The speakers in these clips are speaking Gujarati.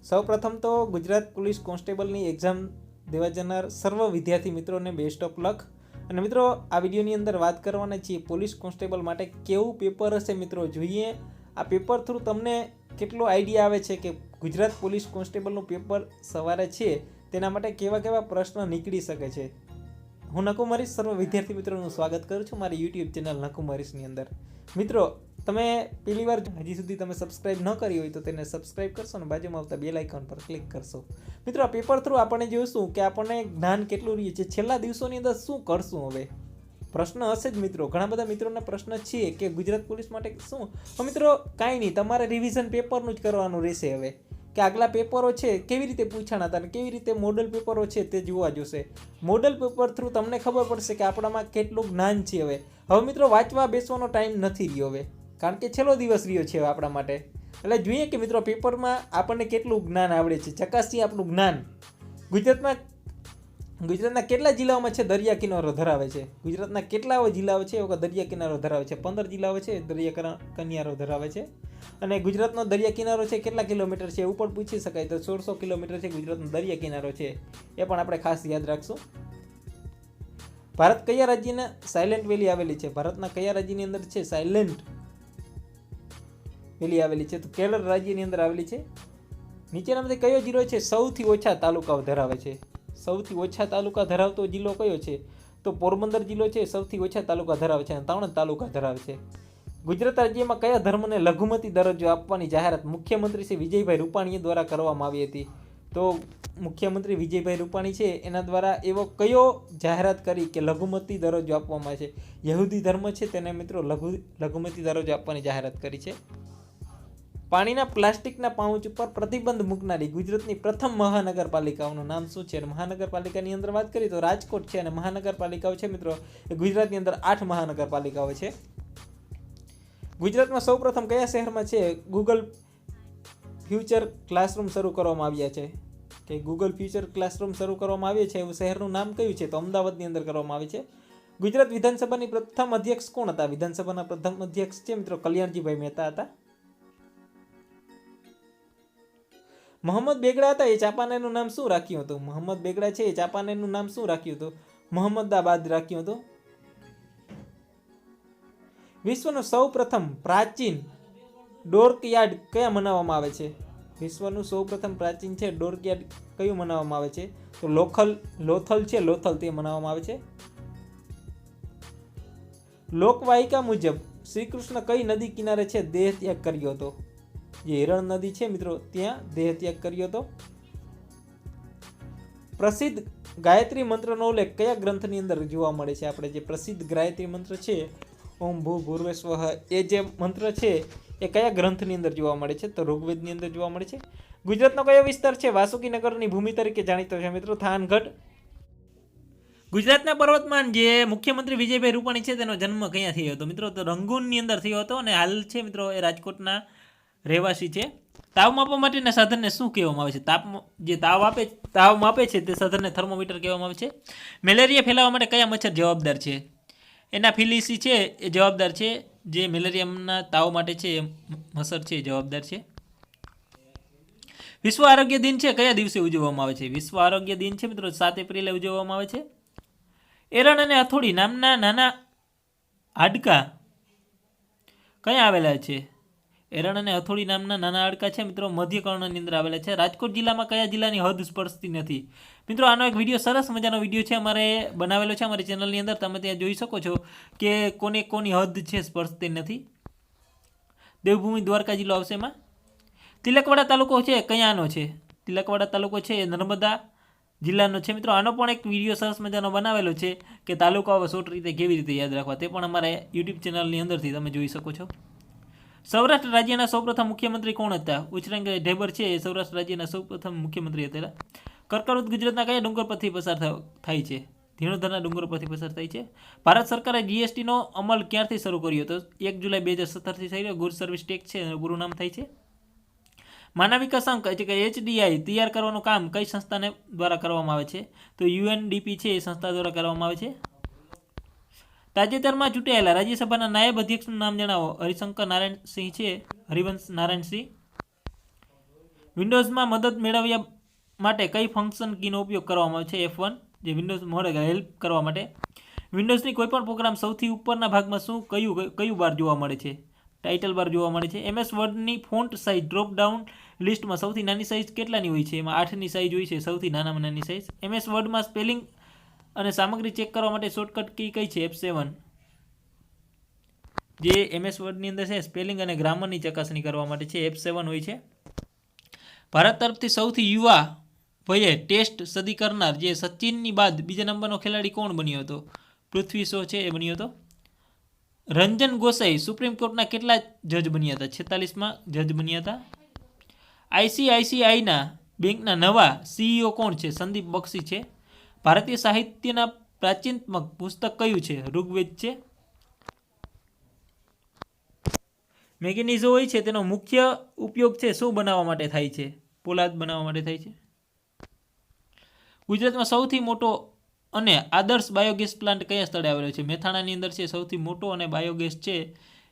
સૌપ્રથમ તો ગુજરાત પોલીસ કોન્સ્ટેબલની એક્ઝામ દેવા જનાર સર્વ વિદ્યાર્થી મિત્રોને બેસ્ટ ઓફ લક. અને મિત્રો, આ વિડીયોની અંદર વાત કરવાના છીએ પોલીસ કોન્સ્ટેબલ માટે કેવું પેપર હશે. મિત્રો જોઈએ આ પેપર થ્રુ તમને કેટલો આઈડિયા આવે છે કે ગુજરાત પોલીસ કોન્સ્ટેબલનું પેપર સવારે છે તેના માટે કેવા કેવા પ્રશ્ન નીકળી શકે છે. હું નકુમારીશ સર્વ વિદ્યાર્થી મિત્રોનું સ્વાગત કરું છું મારી યુટ્યુબ ચેનલ નકુમારીશની અંદર. મિત્રો, તમે પહેલી વાર હજી સુધી તમે સબસ્ક્રાઇબ ન કરી હોય તો તેને સબસ્ક્રાઇબ કરશો અને બાજુમાં આવતા બેલ આઇકોન પર ક્લિક કરશો. મિત્રો, આ પેપર થ્રુ આપણને જોઈશું કે આપણને જ્ઞાન કેટલું રહે છે, છેલ્લા દિવસોની અંદર શું કરશું. હવે પ્રશ્ન હશે જ મિત્રો, ઘણા બધા મિત્રોના પ્રશ્ન છે કે ગુજરાત પોલીસ માટે શું. તો મિત્રો, કાંઈ નહીં, તમારે રિવિઝન પેપરનું જ કરવાનું રહેશે. હવે કે આગલા પેપરો છે કેવી રીતે પૂછાણા હતા અને કેવી રીતે મોડલ પેપરો છે તે જોવા જોશે. મોડલ પેપર થ્રુ તમને ખબર પડશે કે આપણામાં કેટલું જ્ઞાન છે. હવે મિત્રો, વાંચવા બેસવાનો ટાઈમ નથી રહ્યો હવે, કારણ કે છેલ્લો દિવસ રહ્યો છે આપણા માટે. એટલે જોઈએ કે મિત્રો પેપરમાં આપણને કેટલું જ્ઞાન આવડે છે, ચકાસીએ આપણું જ્ઞાન. ગુજરાતના કેટલા જિલ્લાઓમાં છે દરિયા કિનારો ધરાવે છે? ગુજરાતના કેટલા જિલ્લાઓ છે એવા દરિયા કિનારો ધરાવે છે? 15 જિલ્લાઓ છે દરિયા કિનારો ધરાવે છે. અને ગુજરાતનો દરિયા કિનારો છે કેટલા કિલોમીટર છે એવું પણ પૂછી શકાય. તો 1600 કિલોમીટર છે ગુજરાતનો દરિયા કિનારો છે, એ પણ આપણે ખાસ યાદ રાખશું. ભારત કયા રાજ્યના સાયલેન્ટ વેલી આવેલી છે? ભારતના કયા રાજ્યની અંદર છે સાયલેન્ટ વેલી આવેલી છે? તો કેરળ રાજ્યની અંદર આવેલી છે. નીચેનામાંથી કયો જિલ્લો છે સૌથી ઓછા તાલુકાઓ ધરાવે છે? સૌથી ઓછા તાલુકા ધરાવતો જિલ્લો કયો છે? તો પોરબંદર જિલ્લો છે સૌથી ઓછા તાલુકા ધરાવે છે અને 3 તાલુકા ધરાવે છે. ગુજરાત રાજ્યમાં કયા ધર્મને લઘુમતી દરજ્જો આપવાની જાહેરાત મુખ્યમંત્રી શ્રી વિજયભાઈ રૂપાણી દ્વારા કરવામાં આવી હતી? તો મુખ્યમંત્રી વિજયભાઈ રૂપાણી છે એના દ્વારા એવો કયો જાહેરાત કરી કે લઘુમતી દરજ્જો આપવામાં આવે છે? યહૂદી ધર્મ છે તેને મિત્રો લઘુમતી દરજ્જો આપવાની જાહેરાત કરી છે. પાણીના પ્લાસ્ટિકના પાઉચ ઉપર પ્રતિબંધ મૂકનારી ગુજરાતની પ્રથમ મહાનગરપાલિકાઓનું નામ શું છે? મહાનગરપાલિકાની અંદર વાત કરીએ તો રાજકોટ છે. અને મહાનગરપાલિકાઓ છે મિત્રો એ ગુજરાતની અંદર 8 મહાનગરપાલિકાઓ છે. ગુજરાતમાં સૌપ્રથમ કયા શહેરમાં છે ગૂગલ ફ્યુચર ક્લાસરૂમ શરૂ કરવામાં આવ્યા છે? કે ગૂગલ ફ્યુચર ક્લાસરૂમ શરૂ કરવામાં આવ્યા છે એવું શહેરનું નામ કયું છે? તો અમદાવાદની અંદર કરવામાં આવે છે. ગુજરાત વિધાનસભાની પ્રથમ અધ્યક્ષ કોણ હતા? વિધાનસભાના પ્રથમ અધ્યક્ષ છે મિત્રો કલ્યાણજીભાઈ મહેતા હતા. મોહમ્મદ બેગડા હતા, એ ચાંપાનેરનું નામ શું રાખ્યું હતું? મોહમ્મદ બેગડા છે એ ચાંપાનેરનું નામ શું રાખ્યું હતું? મોહમ્મદાબાદ રાખ્યું હતું. વિશ્વનું સૌપ્રથમ પ્રાચીન ડોર્કયાર્ડ કયા મનાવવામાં આવે છે? વિશ્વનું સૌપ્રથમ પ્રાચીન છે ડોર્કયાર્ડ કયું મનાવવામાં આવે છે? તો લોથલ છે, લોથલ તે મનાવવામાં આવે છે. લોકવાયકા મુજબ શ્રી કૃષ્ણ કઈ નદી કિનારે છે દેહ ત્યાગ કર્યો હતો? જે હિરણ નદી છે મિત્રો ત્યાં દેહ ત્યાગ કર્યો હતો. પ્રસિદ્ધ ગાયત્રી મંત્રનો ઉલ્લેખ કયા ગ્રંથની અંદર જોવા મળે છે? આપણે જે પ્રસિદ્ધ ગાયત્રી મંત્ર છે ઓમ ભૂ ભૂર્વસ્વઃ, એ જે મંત્ર છે એ કયા ગ્રંથની અંદર જોવા મળે છે? તો ઋગ્વેદની અંદર જોવા મળે છે. ગુજરાતનો કયો વિસ્તાર છે વાસુકીનગરની ભૂમિ તરીકે જાણીતો છે? મિત્રો થાનગઢ. ગુજરાતના પર્વતમાન જે મુખ્યમંત્રી વિજયભાઈ રૂપાણી છે તેનો જન્મ ક્યાં થયો હતો? મિત્રો તો રંગૂનની અંદર થયો હતો અને હાલ છે મિત્રો એ રાજકોટના રહેવાસી છે. તાવ માપવા માટેના સાધનને શું કહેવામાં આવે છે? જે તાવ માપે છે તે સાધનને થર્મોમીટર કહેવામાં આવે છે. મેલેરિયા ફેલાવવા માટે કયા મચ્છર જવાબદાર છે? એનાફિલિસી છે એ જવાબદાર છે. જે મેલેરિયાના તાવ માટે છે એ મચ્છર છે એ જવાબદાર છે. વિશ્વ આરોગ્ય દિન છે કયા દિવસે ઉજવવામાં આવે છે? વિશ્વ આરોગ્ય દિન છે મિત્રો 7 એપ્રિલે ઉજવવામાં આવે છે. એરણ અને હથોડી નામના નાના હાડકા કયા આવેલા છે? એરણ અને હથોડી નામના નાના હાડકા છે મિત્રો મધ્યકર્ણની અંદર આવેલા છે. રાજકોટ જિલ્લામાં કયા જિલ્લાની હદ સ્પર્શતી નથી? મિત્રો આનો એક વિડીયો સરસ મજાનો વિડીયો છે અમારે બનાવેલો છે અમારી ચેનલની અંદર, તમે ત્યાં જોઈ શકો છો કે કોની હદ છે સ્પર્શતી નથી. દેવભૂમિ દ્વારકા જિલ્લો આવશે એમાં. તિલકવાડા તાલુકો છે કયાનો છે? તિલકવાડા તાલુકો છે એ નર્મદા જિલ્લાનો છે. મિત્રો આનો પણ એક વિડીયો સરસ મજાનો બનાવેલો છે કે તાલુકાઓ શોર્ટ રીતે કેવી રીતે યાદ રાખવા, તે પણ અમારા યુટ્યુબ ચેનલની અંદરથી તમે જોઈ શકો છો. સૌરાષ્ટ્ર રાજ્યના સૌપ્રથમ મુખ્યમંત્રી કોણ હતા? ઉચરંગ ઢેબર છે એ સૌરાષ્ટ્ર રાજ્યના સૌપ્રથમ મુખ્યમંત્રી હતા. કર્કવૃત ગુજરાતના કયા ડુંગર પરથી પસાર થાય છે? ધીણોધરના ડુંગર પરથી પસાર થાય છે. ભારત સરકારે જીએસટીનો અમલ ક્યારથી શરૂ કર્યો હતો? 1 જુલાઈ 2017થી થઈ રહ્યો. ગુડ સર્વિસ ટેક્સ છે પૂરું નામ થાય છે. માનવ વિકાસ અંક એટલે કે HDI તૈયાર કરવાનું કામ કઈ સંસ્થાને દ્વારા કરવામાં આવે છે? તો UNDP છે એ સંસ્થા દ્વારા કરવામાં આવે છે. તાજેતરમાં ચૂંટાયેલા રાજ્યસભાના નાયબ અધ્યક્ષનું નામ જણાવો. હરિશંકર નારાયણ સિંહ છે, હરિવંશ નારાયણ સિંહ. વિન્ડોઝમાં મદદ મેળવ્યા માટે કઈ ફંક્શન કીનો ઉપયોગ કરવામાં આવે છે? F1, જે વિન્ડોઝ મળે હેલ્પ કરવા માટે. વિન્ડોઝની કોઈપણ પ્રોગ્રામ સૌથી ઉપરના ભાગમાં કયું બાર જોવા મળે છે? ટાઇટલ બાર જોવા મળે છે. MS વર્ડની ફોન્ટ સાઇઝ ડ્રોપ ડાઉન લિસ્ટમાં સૌથી નાની સાઇઝ કેટલાની હોય છે? એમાં 8ની સાઇઝ હોય છે, સૌથી નાનામાં નાની સાઇઝ. MS વર્ડમાં સ્પેલિંગ અને સામગ્રી ચેક કરવા માટે શોર્ટકટ કી કઈ છે? F7. જે MS વર્ડની અંદર છે સ્પેલિંગ અને ગ્રામરની ચકાસણી કરવા માટે છે, F7 હોય છે. ભારત તરફથી સૌથી યુવા વયે ટેસ્ટ સદી કરનાર જે સચિનની બાદ બીજા નંબરનો ખેલાડી કોણ બન્યો હતો? પૃથ્વી શો છે એ બન્યો હતો. રંજન ગોસાઈ સુપ્રીમ કોર્ટના કેટલા જજ બન્યા હતા? 46માં જજ બન્યા હતા. ICICIના બેંકના નવા CEO કોણ છે? સંદીપ બક્ષી છે. ભારતીય સાહિત્યના પ્રાચીનતમ પુસ્તક કયું છે? ઋગ્વેદ છે. મેગ્નેઝો હોય છે તેનો મુખ્ય ઉપયોગ છે શું બનાવવા માટે થાય છે? પોલાદ બનાવવા માટે થાય છે. ગુજરાતમાં સૌથી મોટો અને આદર્શ બાયોગેસ પ્લાન્ટ કયા સ્થળે આવેલો છે? મહેસાણાની અંદર છે સૌથી મોટો અને બાયોગેસ છે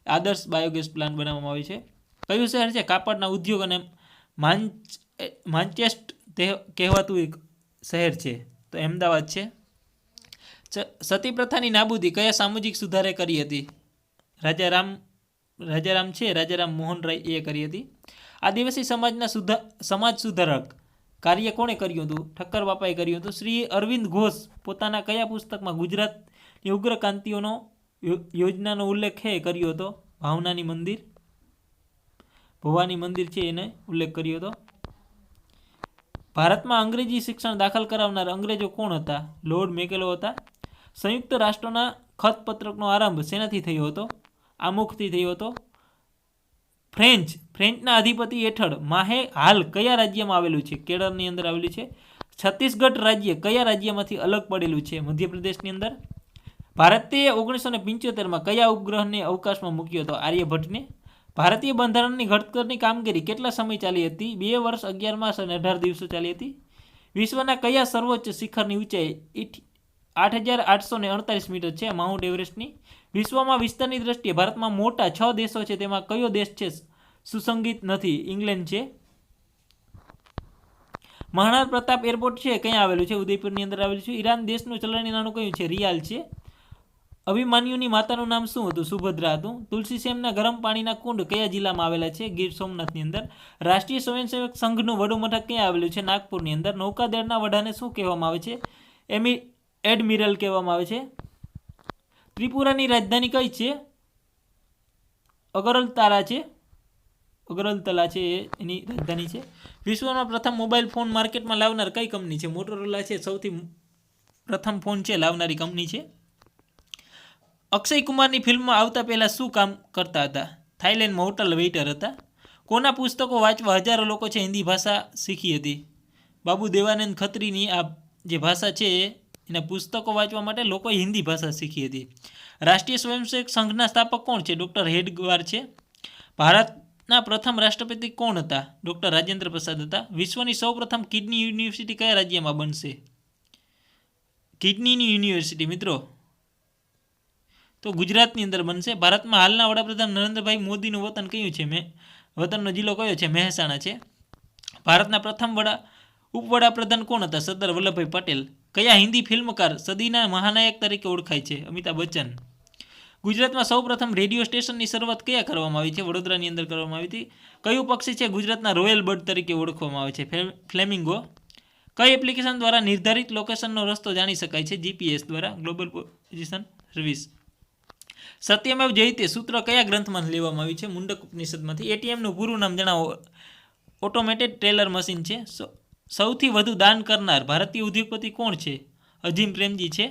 આદર્શ બાયોગેસ પ્લાન્ટ બનાવવામાં આવે છે. કયું શહેર છે કાપડના ઉદ્યોગ અને માન્ચેસ્ટ કહેવાતું એક શહેર છે? તો અમદાવાદ છે. સતી પ્રથાની નાબૂદી કયા સામાજિક સુધારે કરી હતી? રાજારામ છે રાજારામ મોહન રાય એ કરી હતી. આદિવાસી સમાજના સમાજ સુધારક કાર્ય કોણે કર્યું હતું? ઠક્કર બાપાએ કર્યું હતું. શ્રી અરવિંદ ઘોષ પોતાના કયા પુસ્તકમાં ગુજરાતની ઉગ્ર ક્રાંતિઓનો યોજનાનો ઉલ્લેખ કર્યો હતો? ભવાની મંદિર છે એને ઉલ્લેખ કર્યો હતો. ભારતમાં અંગ્રેજી શિક્ષણ દાખલ કરાવનાર અંગ્રેજો કોણ હતા? લોર્ડ મેકેલો હતા. સંયુક્ત રાષ્ટ્રોના ખતપત્રકનો આરંભ શેનાથી થયો હતો? આમુખથી થયો હતો. ફ્રેન્ચના અધિપતિ હેઠળ માહે હાલ કયા રાજ્યમાં આવેલું છે? કેરળની અંદર આવેલું છે. છત્તીસગઢ રાજ્ય કયા રાજ્યમાંથી અલગ પડેલું છે? મધ્યપ્રદેશની અંદર. ભારતે 1975માં કયા ઉપગ્રહને અવકાશમાં મૂક્યો હતો? આર્યભટ્ટને. ભારતીય બંધારણની ઘડતરની કામગીરી કેટલા સમય ચાલી હતી? 2 વર્ષ 11 માસ અને 18 દિવસો ચાલી હતી. વિશ્વના કયા સર્વોચ્ચ શિખરની ઊંચાઈ 8,848 મીટર છે? માઉન્ટ એવરેસ્ટની. વિશ્વમાં વિસ્તારની દ્રષ્ટિએ ભારતમાં મોટા 6 દેશો છે તેમાં કયો દેશ છે સુસંગીત નથી? ઇંગ્લેન્ડ છે. મહારાણા પ્રતાપ એરપોર્ટ છે ક્યાં આવેલું છે? ઉદયપુરની અંદર આવેલું છે. ઈરાન દેશનું ચલણી નાણું કયું છે? રિયાલ છે. અભિમન્યુની માતાનું નામ શું હતું? સુભદ્રા હતું. તુલસીશ્યામના ગરમ પાણીના કુંડ કયા જિલ્લામાં આવેલા છે? ગીર સોમનાથની અંદર. રાષ્ટ્રીય સ્વયંસેવક સંઘનું વડું મથક ક્યાં આવેલું છે? નાગપુરની અંદર. નૌકાદળના વડાને શું કહેવામાં આવે છે? એડમિરલ કહેવામાં આવે છે. ત્રિપુરાની રાજધાની કઈ છે? અગરતલા છે એની રાજધાની છે. વિશ્વમાં પ્રથમ મોબાઈલ ફોન માર્કેટમાં લાવનાર કઈ કંપની છે? મોટોરોલા છે સૌથી પ્રથમ ફોન છે લાવનારી કંપની છે. અક્ષય કુમારની ફિલ્મમાં આવતા પહેલાં શું કામ કરતા હતા? થાઈલેન્ડમાં હોટલ વેઇટર હતા. કોના પુસ્તકો વાંચવા હજારો લોકો છે હિન્દી ભાષા શીખી હતી? બાબુ દેવાનંદ ખત્રીની આ જે ભાષા છે એના પુસ્તકો વાંચવા માટે લોકોએ હિન્દી ભાષા શીખી હતી. રાષ્ટ્રીય સ્વયંસેવક સંઘના સ્થાપક કોણ છે? ડૉક્ટર હેડગવાર છે. ભારતના પ્રથમ રાષ્ટ્રપતિ કોણ હતા? ડૉક્ટર રાજેન્દ્ર પ્રસાદ હતા. વિશ્વની સૌપ્રથમ કિડની યુનિવર્સિટી કયા રાજ્યમાં બનશે? કિડનીની યુનિવર્સિટી મિત્રો તો ગુજરાતની અંદર બનશે. ભારતમાં હાલના વડાપ્રધાન નરેન્દ્રભાઈ મોદીનું વતન કયું છે? વતનનો જિલ્લો કયો છે? મહેસાણા છે. ભારતના પ્રથમ ઉપવડાપ્રધાન કોણ હતા? સરદાર વલ્લભભાઈ પટેલ. કયા હિન્દી ફિલ્મકાર સદીના મહાનાયક તરીકે ઓળખાય છે? અમિતાભ બચ્ચન. ગુજરાતમાં સૌપ્રથમ રેડિયો સ્ટેશનની શરૂઆત કયા કરવામાં આવી છે? વડોદરાની અંદર કરવામાં આવી હતી. કયું પક્ષી છે ગુજરાતના રોયલ બર્ડ તરીકે ઓળખવામાં આવે છે? ફ્લેમિંગો. કઈ એપ્લિકેશન દ્વારા નિર્ધારિત લોકેશનનો રસ્તો જાણી શકાય છે? GPS દ્વારા. Global position service. સત્યમેવ જયતે સૂત્ર કયા ગ્રંથમાં લેવામાં આવ્યું છે? મુંડક ઉપનિષદમાંથી. ATMનું પૂરું નામ જણાવો. ઓટોમેટેડ ટેલર મશીન છે. સૌથી વધુ દાન કરનાર ભારતીય ઉદ્યોગપતિ કોણ છે? અઝીમ પ્રેમજી છે.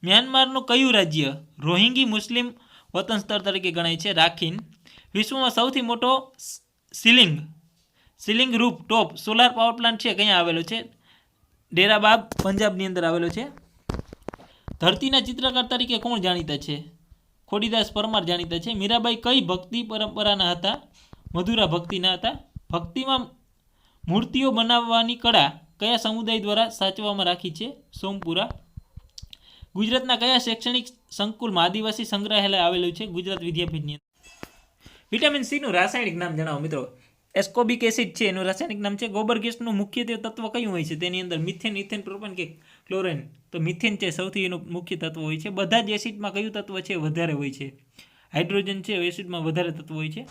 મ્યાનમારનું કયું રાજ્ય રોહિંગી મુસ્લિમ વતન સ્થળ તરીકે ગણાય છે? રાખીન. વિશ્વમાં સૌથી મોટો ceiling roof top solar power plant છે ક્યાં આવેલો છે? ડેરાબાબ પંજાબની અંદર આવેલો છે. ધરતીના ચિત્રકાર તરીકે કોણ જાણીતા છે? ખોડીદાસ પરમાર જાણીતા છે. મીરાબાઈ કઈ ભક્તિ પરંપરાના હતા? મધુરા ભક્તિના હતા. ભક્તિમાં મૂર્તિઓ બનાવવાની કળા કયા સમુદાય દ્વારા સાચવવામાં રાખી છે? સોમપુરા. ગુજરાતના કયા શૈક્ષણિક સંકુલમાં આદિવાસી સંગ્રહાલય આવેલું છે? ગુજરાત વિદ્યાપીઠની અંદર. વિટામિન સીનું રાસાયણિક નામ જણાવો મિત્રો. એસ્કોબિક એસિડ છે એનું રાસાયણિક નામ છે. ગોબર ગેસનું મુખ્યત્વે તત્વ કયું હોય છે? તેની અંદર મિથેન, ઇથેન, પ્રોપેન કે ક્લોરેન? તો મિથેન છે સૌથી એનું મુખ્ય તત્વ હોય છે. બધા જ એસિડમાં કયું તત્વ છે વધારે હોય છે? હાઇડ્રોજન છે એસિડમાં વધારે તત્વ હોય છે.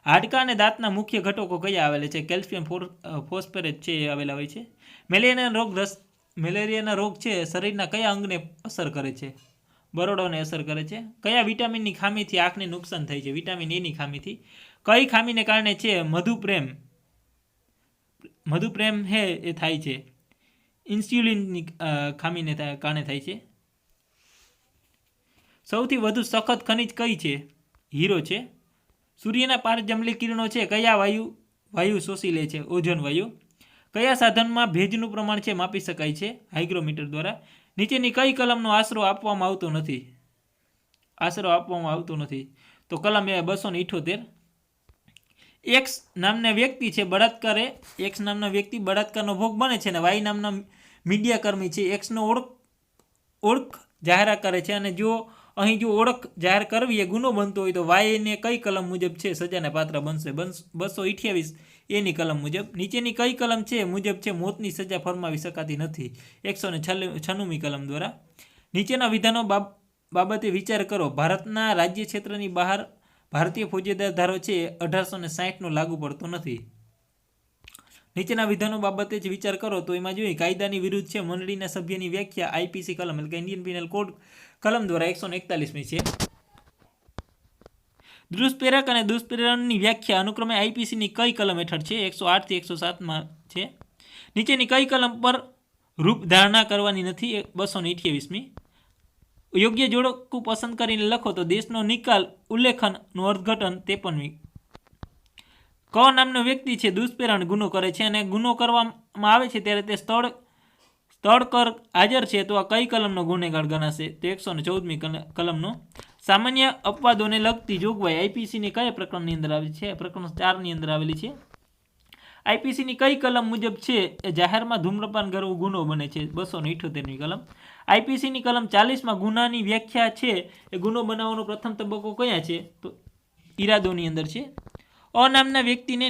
હાડકાં અને દાંતના મુખ્ય ઘટકો કયા આવેલા છે? કેલ્શિયમ, ફોસ્ફરસ છે એ આવેલા હોય છે. મેલેરિયાના રોગ છે શરીરના કયા અંગને અસર કરે છે? બરોડોને અસર કરે છે. કયા વિટામિનની ખામીથી આંખને નુકસાન થાય છે? વિટામિન એની ખામીથી. કઈ ખામીને કારણે છે મધુપ્રેમ હે એ થાય છે? ઇન્સ્યુલિનની ખામીને કારણે થાય છે. સૌથી વધુ સખત ખનિજ કઈ છે? હીરો છે. સૂર્યના પારજમલી કિરણો છે કયા વાયુ શોષી લે છે? ઓઝોન વાયુ. કયા સાધનમાં ભેજનું પ્રમાણ છે માપી શકાય છે? હાઇગ્રોમીટર દ્વારા. નીચેની કઈ કલમનો આશરો આપવામાં આવતો નથી? તો કલમ 278. એક્સ નામના વ્યક્તિ છે બળાત્કારનો ભોગ બને છે અને વાય નામના મીડિયાકર્મી છે એક્સનો ઓળખ જાહેર કરે છે. અને જો અહીં ઓળખ જાહેર કરવી એ ગુનો બનતો હોય તો વાયને કઈ કલમ મુજબ છે સજાને પાત્ર બનશે? 228 એની કલમ મુજબ. નીચેની કઈ કલમ છે મુજબ છે મોતની સજા ફરમાવી શકાતી નથી? 196મી કલમ દ્વારા. નીચેના વિધાનો બાબતે વિચાર કરો. ભારતના રાજ્ય ક્ષેત્રની બહાર ભારતીય ફોજદાર ધારો છે 1860નો લાગુ પડતો નથી. નીચેના વિધાનો બાબતે જ વિચાર કરો તો એમાં જોઈએ કાયદાની વિરુદ્ધ છે મંડળીના સભ્યની વ્યાખ્યા આઈપીસી કલમ એટલે કે ઇન્ડિયન પિનલ કોડ કલમ દ્વારા 141મી છે. દુષ્પ્રેરક અને દુષ્પ્રેરણની વ્યાખ્યા અનુક્રમે આઈપીસીની કઈ કલમ હેઠળ છે? 108 થી 107માં છે. નીચેની કઈ કલમ પર રૂપ ધારણા કરવાની નથી? 228મી. યોગ્ય જોડકું પસંદ કરીને લખો તો દેશનો નિકાલ ઉલ્લેખનનું અર્થઘટન 53મી. ક નામનો વ્યક્તિ છે દુષ્પ્રેરણ ગુનો કરે છે અને ગુનો કરવામાં આવે છે ત્યારે તે સ્થળ પર હાજર છે તો આ કઈ કલમનો ગુનેગાર ગણાશે? તો 114મી કલમનો. સામાન્ય અપવાદોને લગતી જોગવાઈ આઈપીસીની કયા પ્રકરણની અંદર આવી છે? પ્રકરણ 4ની અંદર આવેલી છે. આઈપીસીની કઈ કલમ મુજબ છે એ જાહેરમાં ધૂમ્રપાન કરવું ગુનો બને છે? 278મી કલમ. આઈપીસીની કલમ 40માં ગુનાની વ્યાખ્યા છે એ ગુનો બનાવવાનો પ્રથમ તબક્કો કયા છે? તો ઈરાદોની અંદર છે. અ નામના વ્યક્તિને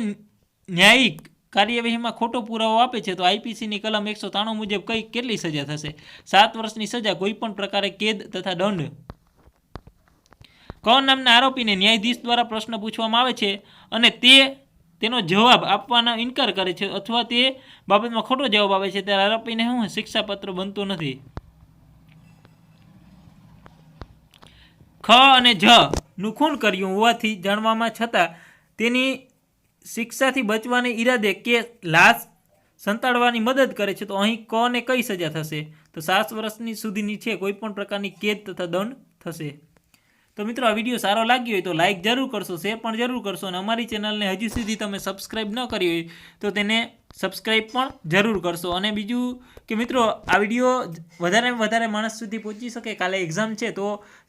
ન્યાયિક કાર્યવાહીમાં ખોટો પુરાવો આપે છે તો આઈપીસીની કલમ 193 મુજબ કેટલી સજા થશે? 7 વર્ષની સજા, કોઈ પણ પ્રકારે કેદ તથા દંડ. ક નામના આરોપીને ન્યાયાધીશ દ્વારા પ્રશ્ન પૂછવામાં આવે છે અને તેનો જવાબ આપવાનો ઇનકાર કરે છે અથવા તે બાબતમાં ખોટો જવાબ આપે છે ત્યારે આરોપીને શિક્ષાપત્ર બનતો નથી. ખ અને જ નું ખૂન કર્યું હોવાથી જાણવામાં છતાં તેની શિક્ષાથી બચવાને ઈરાદે કે લાશ સંતાડવાની મદદ કરે છે તો અહીં ક ને કઈ સજા થશે? તો 7 વર્ષની સુધીની છે કોઈ પણ પ્રકારની કેદ તથા દંડ થશે. તો મિત્રો આ વિડીયો સારો લાગ્યો હોય તો લાઇક જરૂર કરશો, શેર પણ જરૂર કરશો અને અમારી ચેનલને હજી સુધી તમે સબસ્ક્રાઈબ ન કરી હોય તો તેને સબસ્ક્રાઈબ પણ જરૂર કરશો. અને બીજું કે મિત્રો આ વિડીયો વધારેમાં વધારે માણસ સુધી પહોંચી શકે, કાલે એક્ઝામ છે તો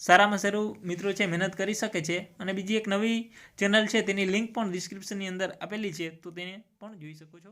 સારામાં સારું મિત્રો છે મહેનત કરી શકે છે. અને બીજી એક નવી ચેનલ છે તેની લિંક પણ ડિસ્ક્રિપ્શનની અંદર આપેલી છે તો તેને પણ જોઈ શકો છો.